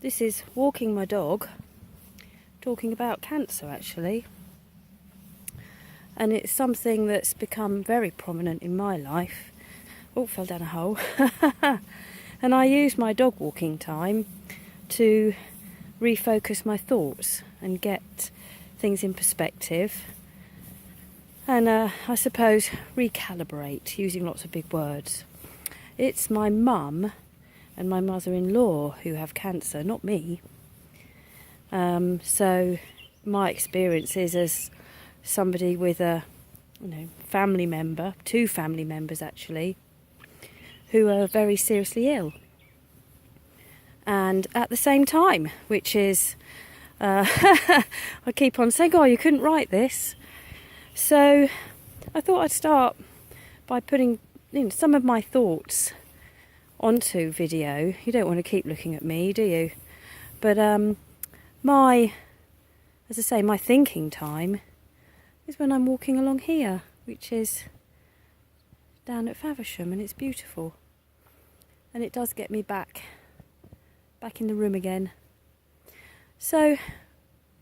This is walking my dog, talking about cancer actually. And it's something that's become very prominent in my life. Oh, fell down a hole. And I use my dog walking time to refocus my thoughts and get things in perspective. And I suppose recalibrate, using lots of big words. It's my mum and my mother-in-law who have cancer, not me. So my experience is as somebody with a family member, two family members actually, who are very seriously ill. And at the same time, which is, I keep on saying, oh, you couldn't write this. So I thought I'd start by putting some of my thoughts onto video. You don't want to keep looking at me, do you? But my thinking time is when I'm walking along here, which is down at Faversham, and it's beautiful. And it does get me back in the room again. So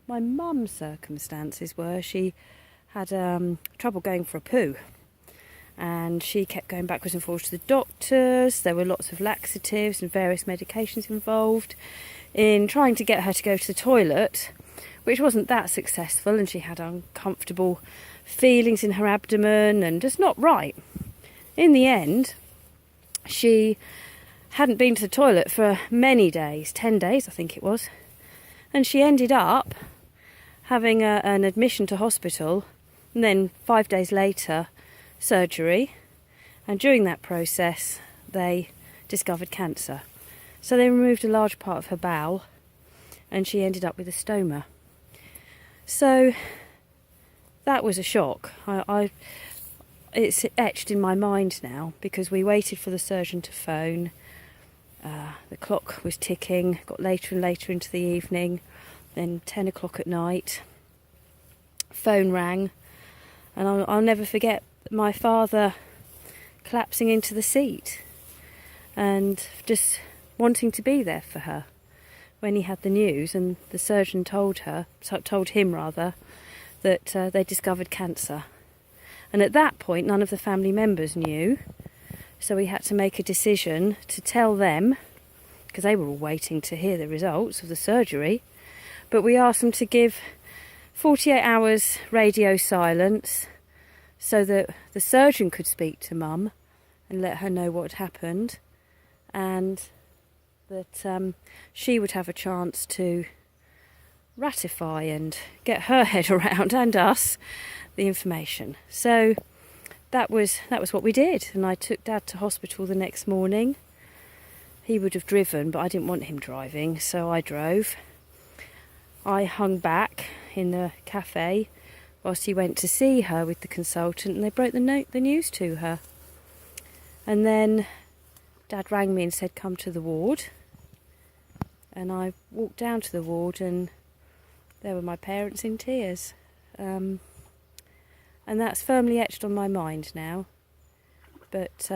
my mum's circumstances were she had trouble going for a poo, and she kept going backwards and forwards to the doctors. There were lots of laxatives and various medications involved in trying to get her to go to the toilet, which wasn't that successful, and she had uncomfortable feelings in her abdomen and just not right. In the end, she hadn't been to the toilet for many days, 10 days I think it was, and she ended up having an admission to hospital, and then 5 days later surgery, and during that process they discovered cancer. So they removed a large part of her bowel and she ended up with a stoma. So that was a shock. It's etched in my mind now, because we waited for the surgeon to phone. The clock was ticking, got later and later into the evening, then 10 o'clock at night. Phone rang, and I'll never forget my father collapsing into the seat and just wanting to be there for her when he had the news, and the surgeon told him that they discovered cancer. And at that point none of the family members knew, so we had to make a decision to tell them, because they were all waiting to hear the results of the surgery, but we asked them to give 48 hours radio silence so that the surgeon could speak to Mum and let her know what had happened, and that she would have a chance to ratify and get her head around, and us, the information. So that was what we did, and I took Dad to hospital the next morning. He would have driven, but I didn't want him driving, so I drove. I hung back in the cafe whilst he went to see her with the consultant, and they broke the news to her. And then Dad rang me and said, come to the ward. And I walked down to the ward, and there were my parents in tears. And that's firmly etched on my mind now. But